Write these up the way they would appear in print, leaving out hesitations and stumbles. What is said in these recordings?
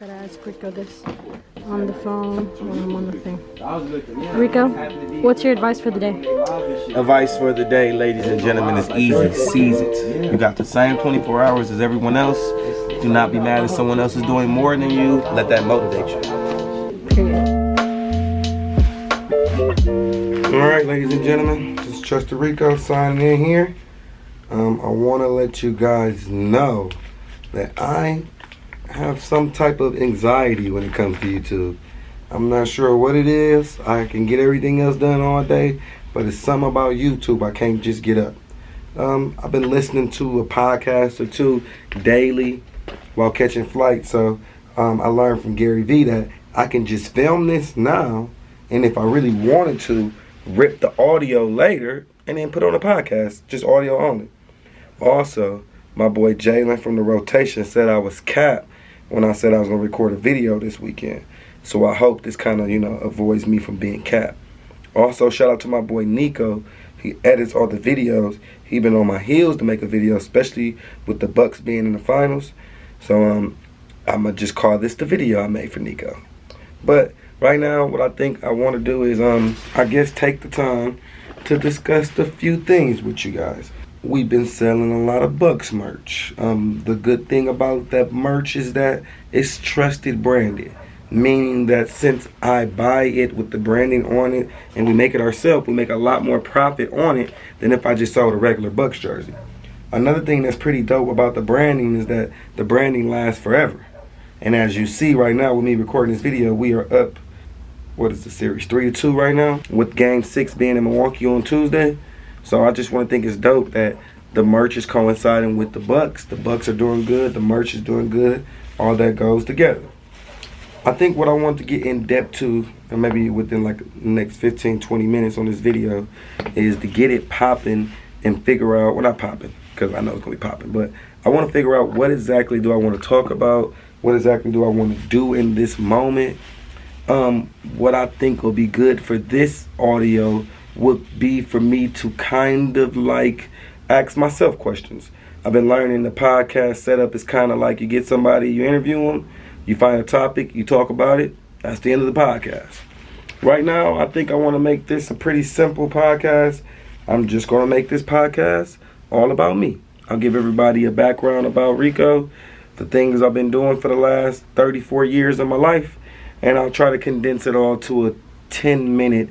Gotta ask Rico this on the phone when I'm on the thing. Rico, what's your advice for the day? Advice for the day, ladies and gentlemen, is easy. Seize it. You got the same 24 hours as everyone else. Do not be mad if someone else is doing more than you. Let that motivate you. Period. Alright, ladies and gentlemen, this is Trusted Rico signing in here. I want to let you guys know that I have some type of anxiety when it comes to YouTube. I'm not sure what it is. I can get everything else done all day, but it's something about YouTube I can't just get up. I've been listening to a podcast or two daily while catching flight, so I learned from Gary Vee that I can just film this now, and if I really wanted to, rip the audio later and then put on a podcast, just audio only. Also, my boy Jalen from The Rotation said I was cap when I said I was going to record a video this weekend. So I hope this kind of, avoids me from being cap. Also, shout out to my boy Nico. He edits all the videos. He been on my heels to make a video, especially with the Bucks being in the finals. So I'm going to just call this the video I made for Nico. But right now, what I think I want to do is, I guess, take the time to discuss a few things with you guys. We've been selling a lot of Bucks merch. The good thing about that merch is that it's trusted branded, meaning that since I buy it with the branding on it and we make it ourselves, we make a lot more profit on it than if I just sold a regular Bucks jersey. Another thing that's pretty dope about the branding is that the branding lasts forever. And as you see right now with me recording this video, we are up, what is the series, 3-2 right now, with Game 6 being in Milwaukee on Tuesday. So I just want to think it's dope that the merch is coinciding with the Bucks. The Bucks are doing good. The merch is doing good. All that goes together. I think what I want to get in depth to, and maybe within like the next 15-20 minutes on this video, is to get it popping and figure out, well, not popping, because I know it's going to be popping, but I want to figure out what exactly do I want to talk about, what exactly do I want to do in this moment. What I think will be good for this audio would be for me to kind of like ask myself questions. I've been learning the podcast setup is kind of like you get somebody, you interview them, you find a topic, you talk about it. That's the end of the podcast. Right now, I think I want to make this a pretty simple podcast. I'm just going to make this podcast all about me. I'll give everybody a background about Rico, the things I've been doing for the last 34 years of my life, and I'll try to condense it all to a 10-minute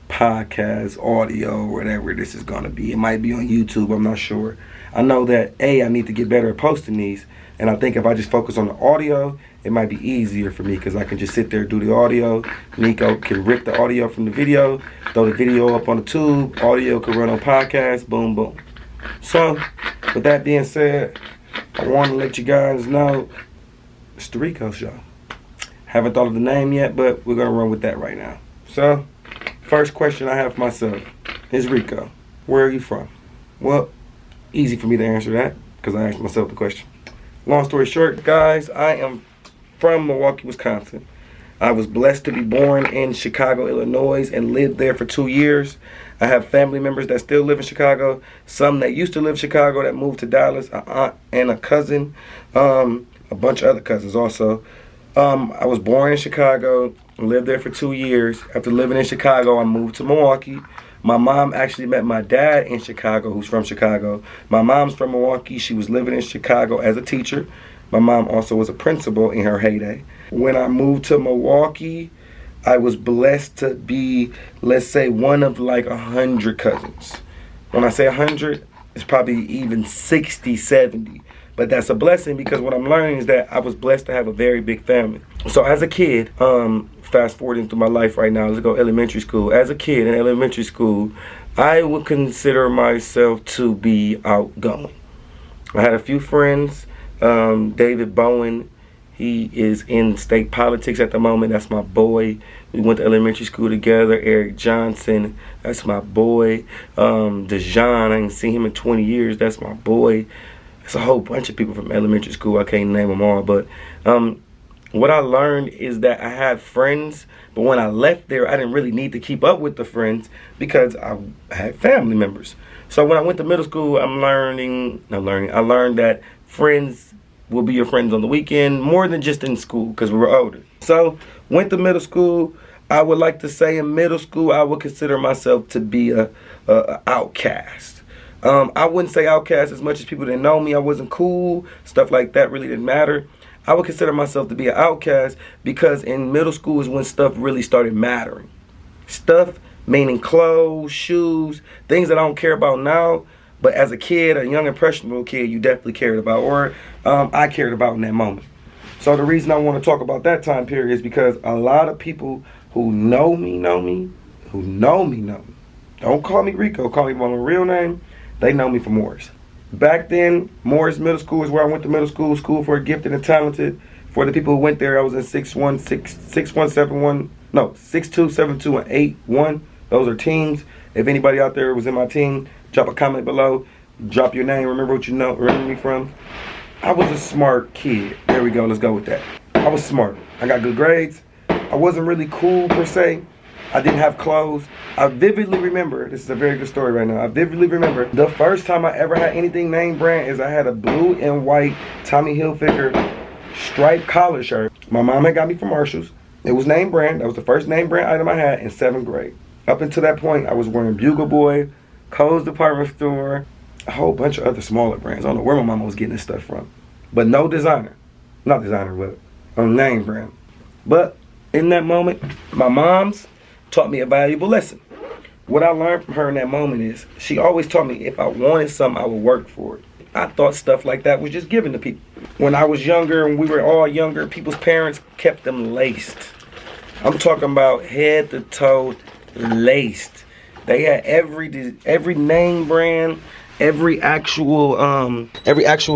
podcast, audio, whatever this is going to be. It might be on YouTube, I'm not sure. I know that, I need to get better at posting these, and I think if I just focus on the audio, it might be easier for me because I can just sit there and do the audio. Nico can rip the audio from the video, throw the video up on the tube, audio can run on podcast, boom, boom. So, with that being said, I want to let you guys know it's the Rico Show. Haven't thought of the name yet, but we're going to run with that right now. So, first question I have for myself is, Rico, where are you from? Well, easy for me to answer that because I asked myself the question. Long story short, guys, I am from Milwaukee, Wisconsin. I was blessed to be born in Chicago, Illinois, and lived there for 2 years. I have family members that still live in Chicago, some that used to live in Chicago that moved to Dallas, an aunt and a cousin, a bunch of other cousins also. I was born in Chicago, lived there for 2 years. After living in Chicago, I moved to Milwaukee. My mom actually met my dad in Chicago, who's from Chicago. My mom's from Milwaukee. She was living in Chicago as a teacher. My mom also was a principal in her heyday. When I moved to Milwaukee, I was blessed to be, let's say, one of like 100 cousins. When I say 100, it's probably even 60, 70. But that's a blessing because what I'm learning is that I was blessed to have a very big family. So as a kid, fast forwarding through my life right now, let's go elementary school. As a kid in elementary school, I would consider myself to be outgoing. I had a few friends. David Bowen, he is in state politics at the moment. That's my boy. We went to elementary school together. Eric Johnson, that's my boy. Dejan, I ain't seen him in 20 years. That's my boy. It's a whole bunch of people from elementary school. I can't name them all, but what I learned is that I had friends, but when I left there, I didn't really need to keep up with the friends because I had family members. So when I went to middle school, I learned that friends will be your friends on the weekend, more than just in school, because we were older. So, went to middle school. I would like to say in middle school, I would consider myself to be a outcast. I wouldn't say outcast as much as people didn't know me. I wasn't cool. Stuff like that really didn't matter. I would consider myself to be an outcast because in middle school is when stuff really started mattering. Stuff meaning clothes, shoes, things that I don't care about now. But as a kid, a young impressionable kid, you definitely cared about, or I cared about in that moment. So the reason I want to talk about that time period is because a lot of people who know me, who know me. Don't call me Rico, call me by my real name. They know me from Morris. Back then, Morris Middle School is where I went to middle school, school for gifted and talented. For the people who went there, I was in 6272 and 81. Those are teams. If anybody out there was in my team, drop a comment below. Drop your name, remember what you know, remember me from. I was a smart kid. There we go, let's go with that. I was smart. I got good grades. I wasn't really cool per se. I didn't have clothes. I vividly remember, this is a very good story right now. I vividly remember the first time I ever had anything name brand is I had a blue and white Tommy Hilfiger striped collar shirt. My mom had got me from Marshall's. It was name brand. That was the first name brand item I had in 7th grade. Up until that point, I was wearing Bugle Boy, Kohl's Department Store, a whole bunch of other smaller brands. I don't know where my mama was getting this stuff from. But no designer. Not designer, but a name brand. But in that moment, my mom's taught me a valuable lesson. What I learned from her in that moment is she always taught me if I wanted something, I would work for it. I thought stuff like that was just given to people. When I was younger and we were all younger, people's parents kept them laced. I'm talking about head to toe laced. They had every name brand, every actual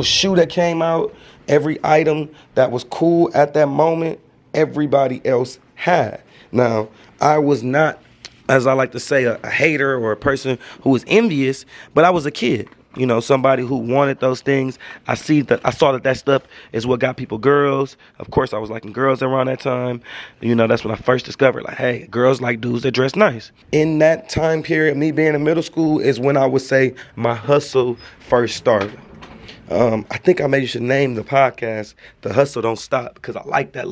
shoe that came out, every item that was cool at that moment, everybody else had. Now, I was not, as I like to say, a hater or a person who was envious, but I was a kid. You know, somebody who wanted those things. I saw that stuff is what got people girls. Of course, I was liking girls around that time. You know, that's when I first discovered, like, hey, girls like dudes that dress nice. In that time period, me being in middle school is when I would say my hustle first started. I think I maybe should name the podcast The Hustle Don't Stop, because I like that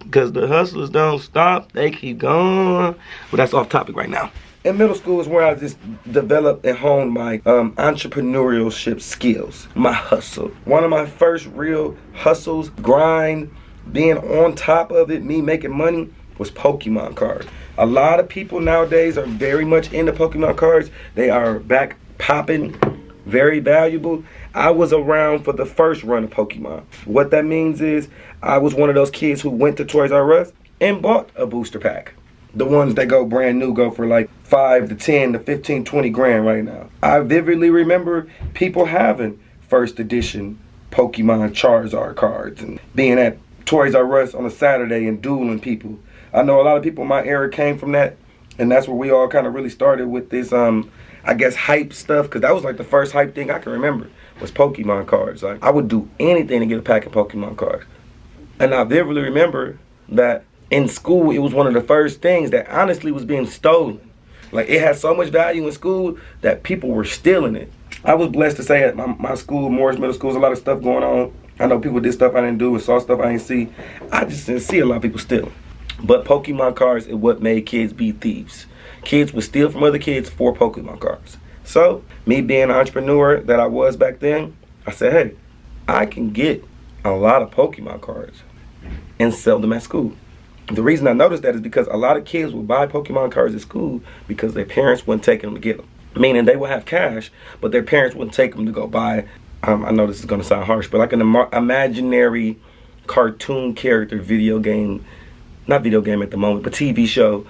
because the hustlers don't stop, they keep going. But that's off topic right now. In middle school is where I just developed and honed my entrepreneurship skills, my hustle. One of my first real hustles, grind, being on top of it, me making money, was Pokemon cards. A lot of people nowadays are very much into Pokemon cards. They are back popping, very valuable. I was around for the first run of Pokemon. What that means is I was one of those kids who went to Toys R Us and bought a booster pack. The ones that go brand new go for like 5 to 10 to 15, 20 grand right now. I vividly remember people having first edition Pokemon Charizard cards and being at Toys R Us on a Saturday and dueling people. I know a lot of people in my era came from that, and that's where we all kind of really started with this, I guess, hype stuff, because that was like the first hype thing I can remember was Pokemon cards. Like, I would do anything to get a pack of Pokemon cards. And I vividly remember that in school, it was one of the first things that honestly was being stolen. Like, it had so much value in school that people were stealing it. I was blessed to say at my school, Morris Middle School, there's a lot of stuff going on. I know people did stuff I didn't do and saw stuff I didn't see. I just didn't see a lot of people stealing. But Pokemon cards is what made kids be thieves. Kids would steal from other kids for Pokemon cards. So, me being an entrepreneur that I was back then, I said, hey, I can get a lot of Pokemon cards and sell them at school. The reason I noticed that is because a lot of kids would buy Pokemon cards at school because their parents wouldn't take them to get them. Meaning they would have cash, but their parents wouldn't take them to go buy, I know this is going to sound harsh, but like an imaginary cartoon character video game, not video game at the moment, but TV show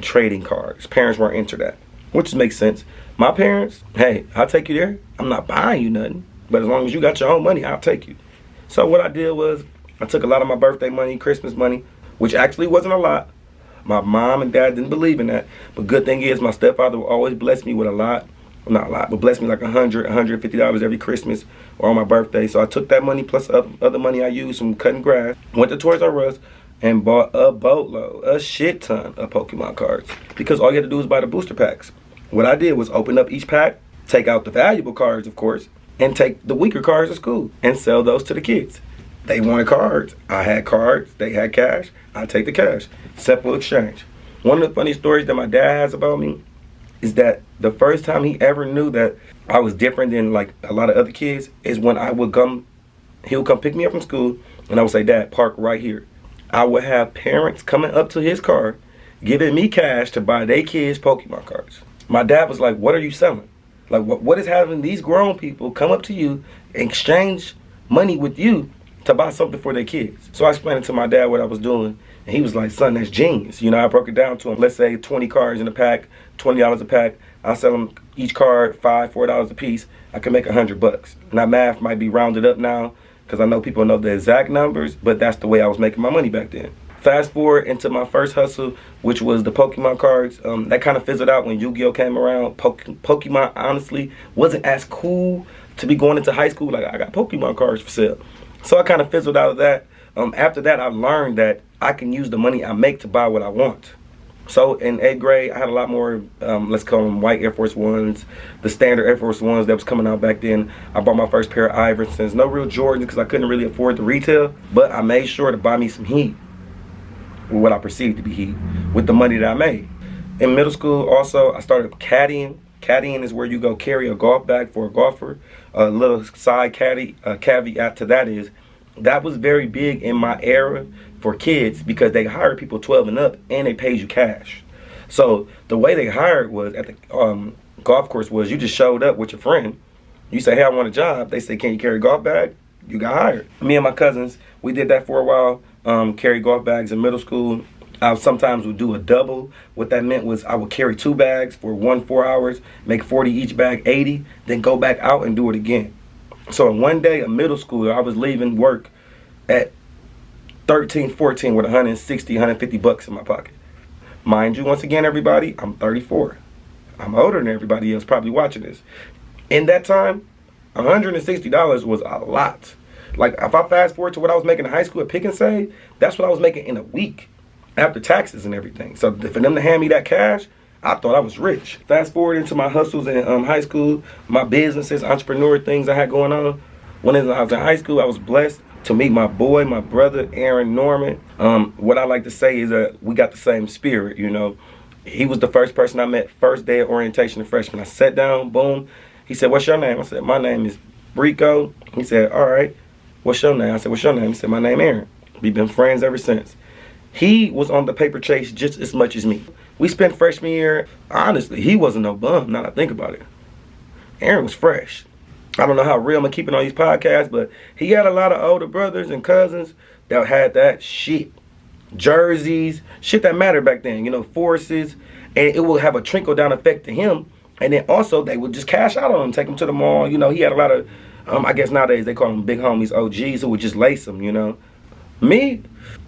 trading cards. Parents weren't into that, which makes sense. My parents, hey, I'll take you there. I'm not buying you nothing, but as long as you got your own money, I'll take you. So what I did was I took a lot of my birthday money, Christmas money, which actually wasn't a lot. My mom and dad didn't believe in that. But good thing is my stepfather would always bless me with a lot. Well, not a lot, but bless me like $100, $150 every Christmas or on my birthday. So I took that money plus other money I used from cutting grass, went to Toys R Us, and bought a boatload, a shit ton of Pokemon cards. Because all you had to do was buy the booster packs. What I did was open up each pack, take out the valuable cards, of course, and take the weaker cards to school and sell those to the kids. They wanted cards. I had cards. They had cash. I take the cash. Simple exchange. One of the funny stories that my dad has about me is that the first time he ever knew that I was different than like a lot of other kids is when he would come pick me up from school, and I would say, Dad, park right here. I would have parents coming up to his car, giving me cash to buy their kids Pokemon cards. My dad was like, what are you selling? Like, what is having these grown people come up to you and exchange money with you to buy something for their kids? So I explained it to my dad what I was doing, and he was like, son, that's genius. You know, I broke it down to him. Let's say 20 cards in a pack, $20 a pack. I'll sell them each card $4 a piece. I can make $100. Now, math might be rounded up now because I know people know the exact numbers, but that's the way I was making my money back then. Fast forward into my first hustle, which was the Pokemon cards. That kind of fizzled out when Yu-Gi-Oh came around. Pokemon, honestly, wasn't as cool to be going into high school. Like, I got Pokemon cards for sale. So I kind of fizzled out of that. After that, I learned that I can use the money I make to buy what I want. So in 8th grade, I had a lot more, let's call them white Air Force Ones, the standard Air Force Ones that was coming out back then. I bought my first pair of Iversons. No real Jordans because I couldn't really afford the retail, but I made sure to buy me some heat, what I perceived to be heat, with the money that I made. In middle school, also, I started caddying. Caddying is where you go carry a golf bag for a golfer. A little side caveat to that is, that was very big in my era for kids because they hired people 12 and up and they paid you cash. So the way they hired was at the golf course was you just showed up with your friend. You say, hey, I want a job. They say, can you carry a golf bag? You got hired. Me and my cousins, we did that for a while, carry golf bags in middle school. I sometimes would do a double. What that meant was I would carry 2 bags for 4 hours, make 40 each bag, 80, then go back out and do it again. So in one day, a middle schooler, I was leaving work at 13, 14 with 160, 150 bucks in my pocket. Mind you, once again, everybody, I'm 34. I'm older than everybody else probably watching this. In that time, $160 was a lot. Like, if I fast forward to what I was making in high school at Pick and Save, that's what I was making in a week after taxes and everything. So for them to hand me that cash, I thought I was rich. Fast forward into my hustles in high school, my businesses, entrepreneur things I had going on. When I was in high school, I was blessed to meet my boy, my brother, Aaron Norman. What I like to say is that we got the same spirit, you know. He was the first person I met first day of orientation of freshman. I sat down, boom. He said, what's your name? I said, my name is Rico. He said, all right, what's your name? I said, what's your name? He said, my name Aaron. We've been friends ever since. He was on the paper chase just as much as me. We spent freshman year, honestly, he wasn't no bum, now that I think about it. Aaron was fresh. I don't know how real I'm gonna keep it on these podcasts, but he had a lot of older brothers and cousins that had that shit. Jerseys, shit that mattered back then, you know, forces, and it will have a trickle down effect to him. And then also they would just cash out on him, take him to the mall. You know, he had a lot of, I guess nowadays they call them big homies, OGs, who would just lace him, you know. Me,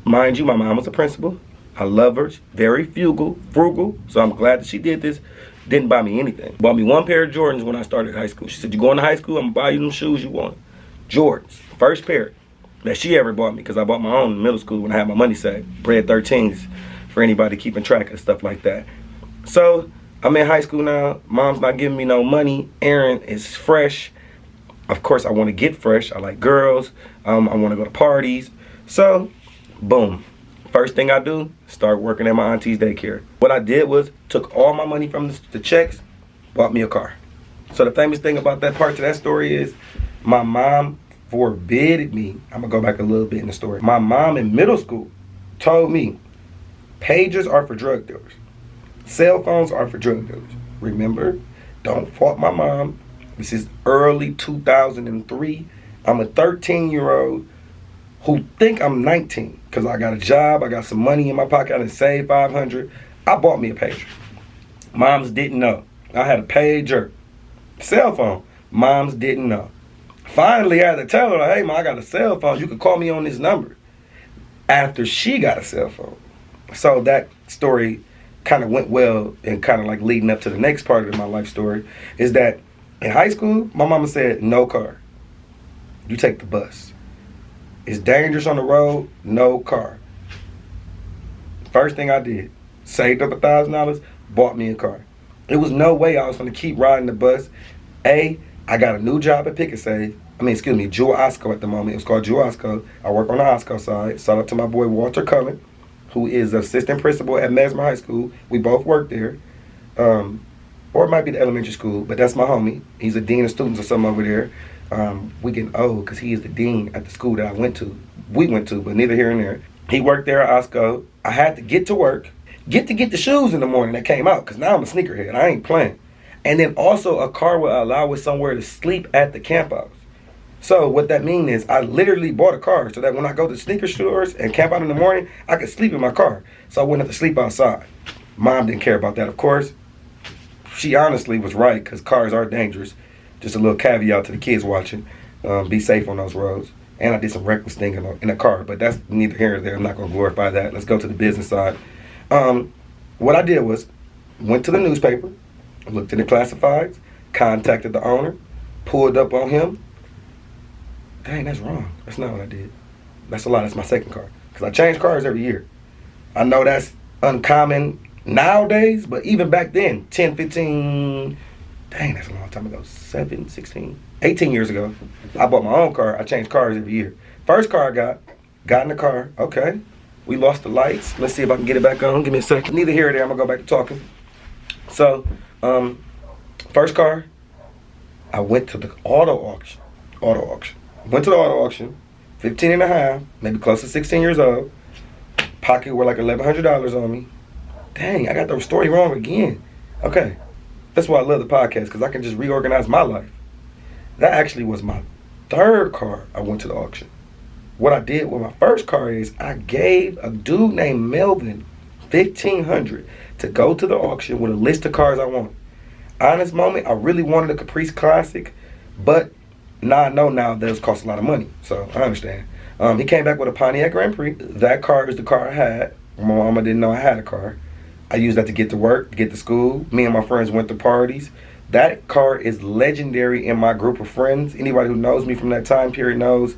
mind you, my mom was a principal. I love her, very frugal, so I'm glad that she did this. Didn't buy me anything. Bought me 1 pair of Jordans when I started high school. She said, you going to high school, I'm gonna buy you them shoes you want. Jordans, first pair that she ever bought me, because I bought my own in middle school when I had my money saved. Bread 13s for anybody keeping track of stuff like that. So I'm in high school now. Mom's not giving me no money. Aaron is fresh. Of course, I want to get fresh. I like girls. I want to go to parties. So, boom. First thing I do, start working at my auntie's daycare. What I did was took all my money from the checks, bought me a car. So the famous thing about that part to that story is my mom forbid me. I'm gonna go back a little bit in the story. My mom in middle school told me pagers are for drug dealers. Cell phones are for drug dealers. Remember, don't fault my mom. This is early 2003. I'm a 13-year-old who think I'm 19 because I got a job, I got some money in my pocket, I done saved $500. I bought me a pager. Moms didn't know. I had a pager. Cell phone. Moms didn't know. Finally, I had to tell her, hey, Mom, I got a cell phone. You can call me on this number. After she got a cell phone. So that story kind of went well and kind of like leading up to the next part of my life story is that in high school, my mama said, no car. You take the bus. It's dangerous on the road, no car. First thing I did, saved up $1,000, bought me a car. It was no way I was going to keep riding the bus. I got a new job at Pick and Save. Jewel Osco at the moment. It was called Jewel Osco. I work on the Osco side. Shout out to my boy Walter Cullen, who is assistant principal at Mesmer High School. We both work there. Or it might be the elementary school, but that's my homie. He's a dean of students or something over there. We getting old because he is the dean at the school that we went to, but neither here and there. He worked there at Osco. I had to get to work, get the shoes in the morning that came out, because now I'm a sneakerhead. I ain't playing. And then also a car will allow us somewhere to sleep at the camp house. So what that means is I literally bought a car so that when I go to sneaker stores and camp out in the morning, I could sleep in my car. So I wouldn't have to sleep outside. Mom didn't care about that, of course. She honestly was right, because cars are dangerous. Just a little caveat to the kids watching. Be safe on those roads. And I did some reckless thing in a car, but that's neither here nor there. I'm not going to glorify that. Let's go to the business side. What I did was went to the newspaper, looked at the classifieds, contacted the owner, pulled up on him. Dang, that's wrong. That's not what I did. That's a lie. That's my second car. Because I change cars every year. I know that's uncommon nowadays, but even back then, 10, 15, dang, that's a long time ago, 7, 16, 18 years ago, I bought my own car. I changed cars every year. First car I got in the car, okay. We lost the lights. Let's see if I can get it back on. Give me a second. Neither here or there, I'm going to go back to talking. So, first car, I went to the auto auction. Went to the auto auction, 15 and a half, maybe close to 16 years old. Pocket were like $1,100 on me. Dang, I got the story wrong again. Okay, that's why I love the podcast, because I can just reorganize my life. That actually was my third car I went to the auction. What I did with my first car is I gave a dude named Melvin $1,500 to go to the auction with a list of cars I wanted. Honest moment, I really wanted a Caprice Classic, but now I know now that it costs a lot of money, so I understand. He came back with a Pontiac Grand Prix. That car is the car I had. My mama didn't know I had a car. I used that to get to work, to get to school. Me and my friends went to parties. That car is legendary in my group of friends. Anybody who knows me from that time period knows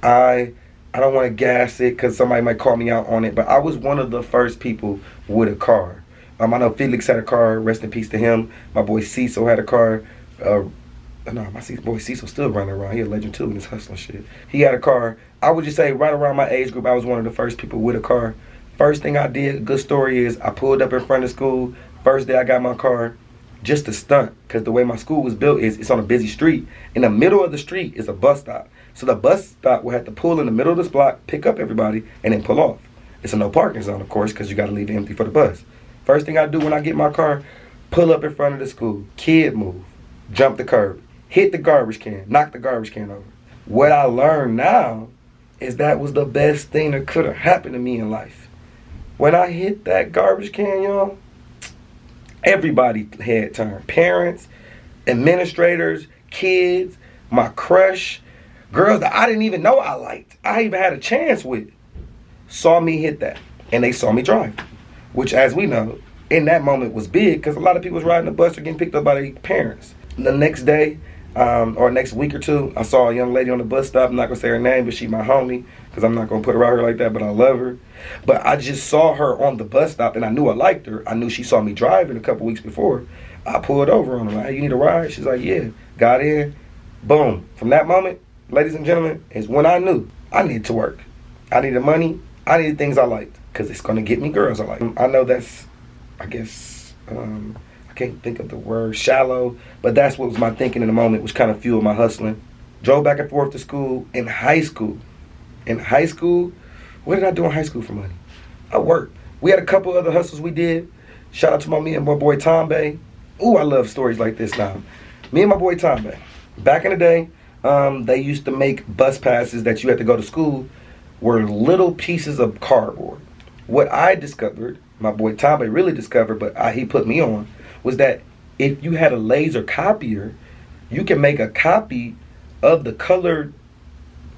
I don't want to gas it because somebody might call me out on it, but I was one of the first people with a car. I know Felix had a car, rest in peace to him. My boy Cecil had a car. My boy Cecil still running around. He a legend too in his hustling shit. He had a car. I would just say right around my age group, I was one of the first people with a car. First thing I did, good story is, I pulled up in front of school. First day I got my car, just to stunt, because the way my school was built is it's on a busy street. In the middle of the street is a bus stop. So the bus stop will have to pull in the middle of this block, pick up everybody, and then pull off. It's a no parking zone, of course, because you got to leave it empty for the bus. First thing I do when I get my car, pull up in front of the school, kid move, jump the curb, hit the garbage can, knock the garbage can over. What I learned now is that was the best thing that could have happened to me in life. When I hit that garbage can, y'all, everybody head turned. Parents, administrators, kids, my crush, girls that I didn't even know I liked, I even had a chance with, saw me hit that. And they saw me drive. Which, as we know, in that moment was big, because a lot of people was riding the bus or getting picked up by their parents. The next day, or next week or two, I saw a young lady on the bus stop. I'm not going to say her name, but she my homie, because I'm not going to put her out here like that, but I love her. But I just saw her on the bus stop, and I knew I liked her. I knew she saw me driving a couple weeks before. I pulled over on her, like, hey, you need a ride? She's like, yeah. Got in. Boom. From that moment, ladies and gentlemen, is when I knew I needed to work. I needed money. I needed things I liked, because it's going to get me girls I like. I know that's, I guess, I can't think of the word, shallow, but that's what was my thinking in the moment, which kind of fueled my hustling. Drove back and forth to school. In high school, what did I do in high school for money? I worked. We had a couple other hustles we did. Shout out to me and my boy Tombe. Ooh, I love stories like this now. Me and my boy Tombe. Back in the day, they used to make bus passes that you had to go to school were little pieces of cardboard. What I discovered, my boy Tombe really discovered, but he put me on, was that if you had a laser copier, you can make a copy of the colored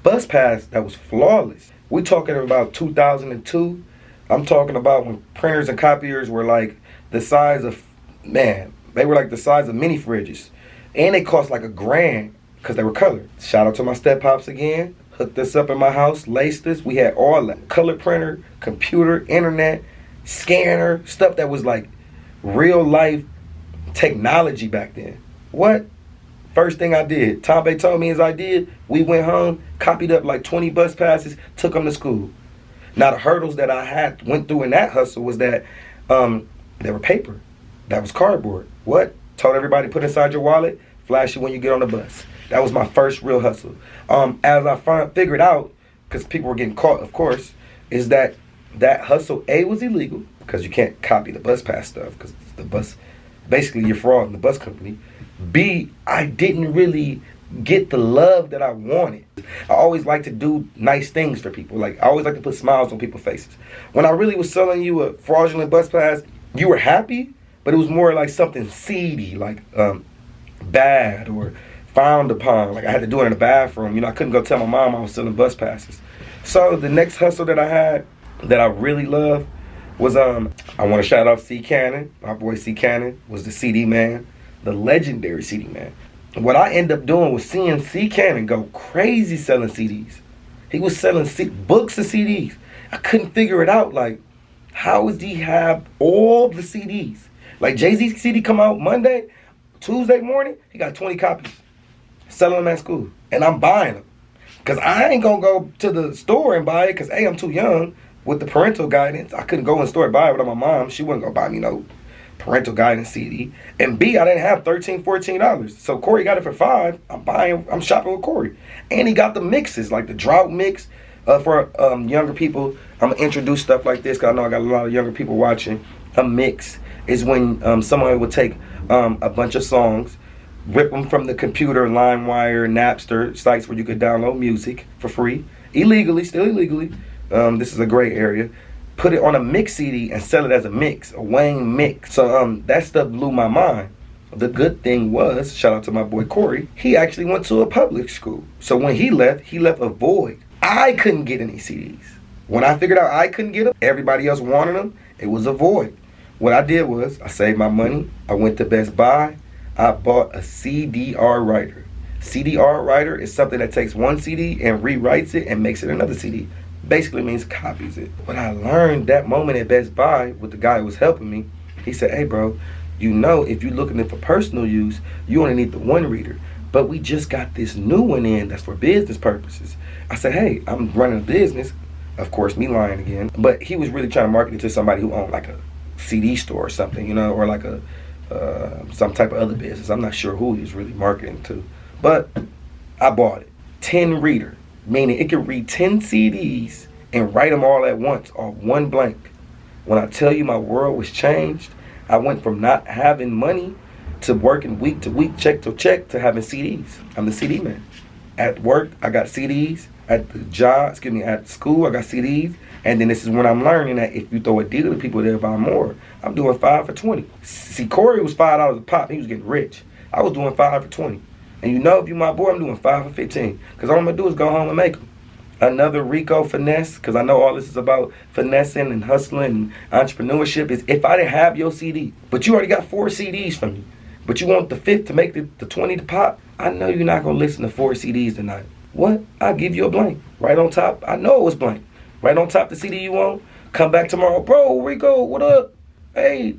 bus pass that was flawless. We're talking about 2002. I'm talking about when printers and copiers were like the size of, they were like the size of mini fridges. And they cost like $1,000 because they were colored. Shout out to my step pops again. Hooked this up in my house, laced this. We had all that. Color printer, computer, internet, scanner, stuff that was like real life technology back then. What? First thing I did, Tombe told me as I did, we went home, copied up like 20 bus passes, took them to school. Now the hurdles that I went through in that hustle was that they were paper. That was cardboard. What? Told everybody put inside your wallet, flash it when you get on the bus. That was my first real hustle. As I figured out, because people were getting caught, of course, is that hustle, A, was illegal, because you can't copy the bus pass stuff, because the bus, basically you're frauding the bus company. B, I didn't really get the love that I wanted. I always like to do nice things for people. Like, I always like to put smiles on people's faces. When I really was selling you a fraudulent bus pass, you were happy, but it was more like something seedy, like bad or frowned upon. Like, I had to do it in the bathroom. You know, I couldn't go tell my mom I was selling bus passes. So the next hustle that I had that I really love was, I want to shout out C. Cannon. My boy C. Cannon was the CD man, the legendary CD man. What I ended up doing was seeing C. Cannon go crazy selling CDs. He was selling books of CDs. I couldn't figure it out. Like, how does he have all the CDs? Like, Jay-Z's CD come out Monday, Tuesday morning, he got 20 copies. Selling them at school. And I'm buying them. Because I ain't going to go to the store and buy it because, A, I'm too young with the parental guidance. I couldn't go in the store and buy it without my mom. She wasn't going to buy me no parental guidance CD. And B, I didn't have $13, $14. So Corey got it for $5. I'm shopping with Corey. And he got the mixes, like the drought mix for younger people. I'm going to introduce stuff like this because I know I got a lot of younger people watching. A mix is when someone would take a bunch of songs, rip them from the computer, LimeWire, Napster, sites where you could download music for free, still illegally. This is a gray area. Put it on a mix CD and sell it as a mix, a Wayne mix. So that stuff blew my mind. The good thing was, shout out to my boy Corey, he actually went to a public school. So when he left a void. I couldn't get any CDs. When I figured out I couldn't get them, everybody else wanted them, it was a void. What I did was, I saved my money, I went to Best Buy, I bought a CDR writer. CDR writer is something that takes one CD and rewrites it and makes it another CD. Basically means copies it. What I learned that moment at Best Buy with the guy who was helping me, he said, hey bro, you know if you're looking for personal use, you only need the one reader. But we just got this new one in that's for business purposes. I said, hey, I'm running a business. Of course, me lying again. But he was really trying to market it to somebody who owned like a CD store or something, you know, or like a some type of other business. I'm not sure who he was really marketing to. But I bought it. 10 reader, meaning it could read 10 CDs and write them all at once off one blank. When I tell you my world was changed, I went from not having money to working week to week, check to check, to having CDs. I'm the CD man. At work, I got CDs. At the job, at school, I got CDs. And then this is when I'm learning that if you throw a deal to people, they'll buy more. I'm doing 5 for 20. See, Corey was $5 a pop. He was getting rich. I was doing 5 for 20. And you know, if you my boy, I'm doing 5 for 15. Because all I'm going to do is go home and make them. Another Rico finesse, because I know all this is about finessing and hustling and entrepreneurship, is if I didn't have your CD, but you already got 4 CDs from me, but you want the 5th to make the 20 to pop, I know you're not going to listen to 4 CDs tonight. What? I'll give you a blank. Right on top, I know it was blank. Right on top the CD you want. Come back tomorrow. Bro, Rico, what up? Hey,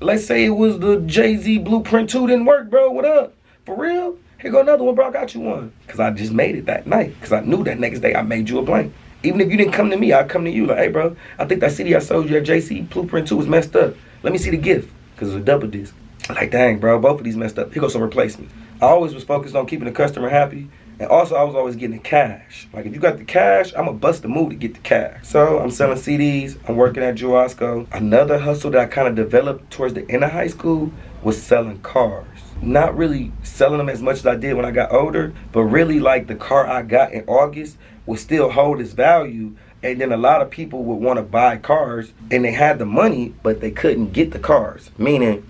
let's say it was the Jay-Z Blueprint 2 didn't work, bro. What up? For real? Here go another one, bro. I got you one. Because I just made it that night. Because I knew that next day I made you a blank. Even if you didn't come to me, I'd come to you like, hey, bro, I think that CD I sold you at JC Blueprint 2 was messed up. Let me see the gift. Because it was a double disc. Like, dang, bro, both of these messed up. Here goes some replacement. I always was focused on keeping the customer happy. And also, I was always getting the cash. Like, if you got the cash, I'm going to bust the move to get the cash. So, I'm selling CDs. I'm working at Jawasco. Another hustle that I kind of developed towards the end of high school was selling cars. Not really selling them as much as I did when I got older, but really, like, the car I got in August would still hold its value. And then a lot of people would want to buy cars, and they had the money, but they couldn't get the cars. Meaning,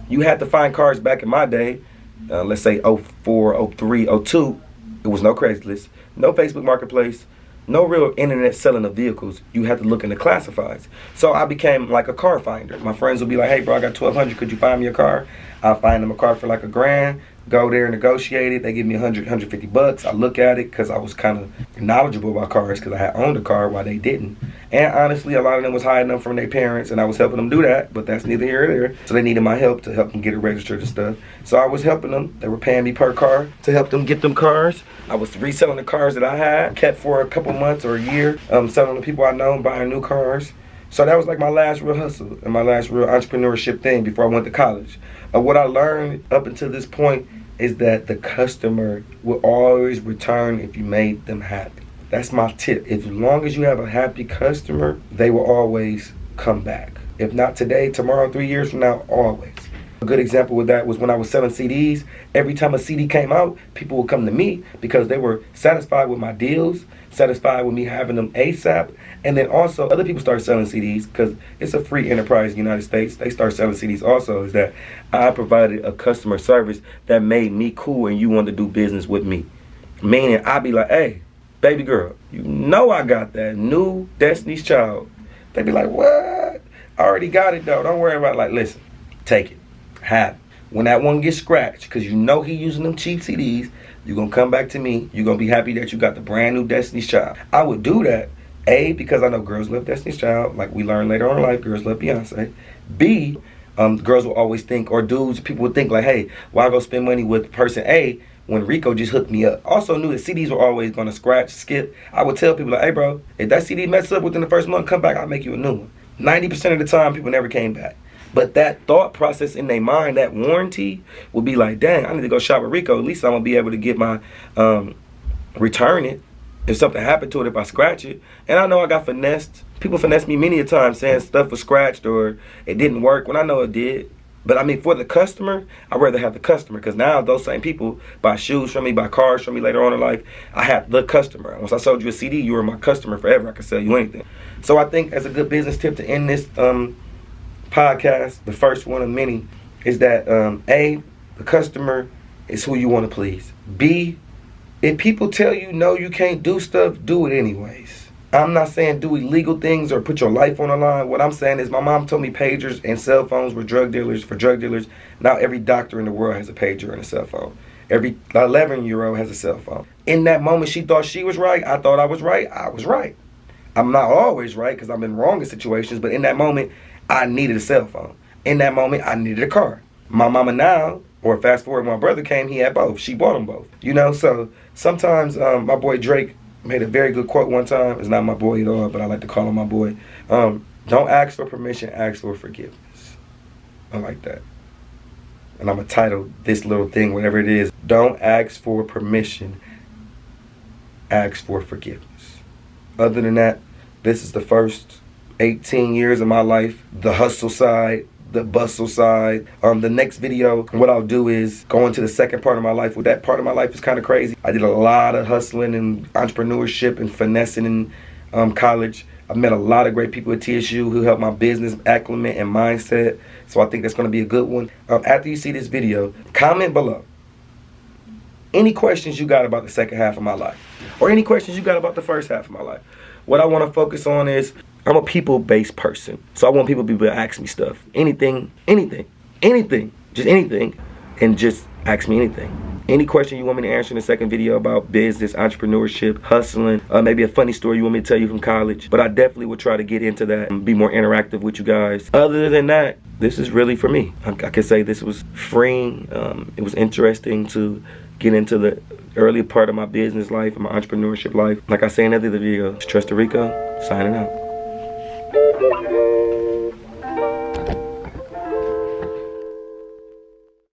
you had to find cars back in my day, let's say 04, 03, 02. It was no Craigslist, no Facebook Marketplace, no real internet selling of vehicles. You had to look in the classifieds. So I became like a car finder. My friends would be like, hey bro, I got $1,200, could you find me a car? I'll find them a car for like $1,000, go there, negotiate it. They give me $100, $150. I look at it because I was kind of knowledgeable about cars because I had owned a car while they didn't. And honestly, a lot of them was hiding them from their parents, and I was helping them do that, but that's neither here nor there. So they needed my help to help them get it registered and stuff. So I was helping them. They were paying me per car to help them get them cars. I was reselling the cars that I had, kept for a couple months or a year, selling to people I know and buying new cars. So that was like my last real hustle and my last real entrepreneurship thing before I went to college. What I learned up until this point is that the customer will always return if you made them happy. That's my tip. As long as you have a happy customer, they will always come back. If not today, tomorrow, 3 years from now, always. A good example with that was when I was selling CDs. Every time a CD came out, people would come to me because they were satisfied with my deals, satisfied with me having them ASAP. And then also other people start selling CDs because it's a free enterprise in the United States. They start selling CDs also. Is that I provided a customer service that made me cool and you wanted to do business with me. Meaning I'd be like, hey, baby girl, you know I got that new Destiny's Child. They'd be like, what? I already got it though. Don't worry about it. Like, listen, take it. Have it. When that one gets scratched, because you know he using them cheap CDs, you're going to come back to me. You're going to be happy that you got the brand new Destiny's Child. I would do that, A, because I know girls love Destiny's Child. Like we learned later on in life, girls love Beyonce. B, girls will always think, or dudes, people would think like, hey, why go spend money with person A when Rico just hooked me up? Also knew that CDs were always going to scratch, skip. I would tell people like, hey bro, if that CD messes up within the first month, come back, I'll make you a new one. 90% of the time, people never came back. But that thought process in their mind, that warranty, would be like, dang, I need to go shop with Rico. At least I'm going to be able to get my, return it if something happened to it, if I scratch it. And I know I got finessed. People finessed me many a time saying stuff was scratched or it didn't work when I know it did. But I mean, for the customer, I'd rather have the customer because now those same people buy shoes from me, buy cars from me later on in life. I have the customer. Once I sold you a CD, you were my customer forever. I could sell you anything. So I think as a good business tip to end this podcast, the first one of many, is that A, the customer is who you want to please. B, if people tell you no, you can't do stuff, do it anyways. I'm not saying do illegal things or put your life on the line. What I'm saying is my mom told me pagers and cell phones were drug dealers for drug dealers. Now every doctor in the world has a pager and a cell phone. Every 11-year-old has a cell phone. In that moment, she thought she was right. I thought I was right. I was right. I'm not always right because I've been wrong in situations, but in that moment, I needed a cell phone. In that moment, I needed a car. My mama now, or fast forward, when my brother came, he had both. She bought them both. You know, so sometimes my boy Drake made a very good quote one time. It's not my boy at all, but I like to call him my boy. Don't ask for permission, ask for forgiveness. I like that. And I'm going to title this little thing, whatever it is, don't ask for permission, ask for forgiveness. Other than that, this is the first 18 years of my life, the hustle side, the bustle side. The next video, what I'll do is go into the second part of my life. Well, that part of my life is kind of crazy. I did a lot of hustling and entrepreneurship and finessing in college. I met a lot of great people at TSU who helped my business acclimate and mindset. So I think that's going to be a good one. After you see this video, comment below any questions you got about the second half of my life or any questions you got about the first half of my life. What I want to focus on is I'm a people-based person. So I want people to be able to ask me stuff. Anything, just anything, and just ask me anything. Any question you want me to answer in the second video about business, entrepreneurship, hustling, maybe a funny story you want me to tell you from college. But I definitely will try to get into that and be more interactive with you guys. Other than that, this is really for me. I could say this was freeing. It was interesting to get into the early part of my business life and my entrepreneurship life. Like I say in other videos, Trust Rico, signing out.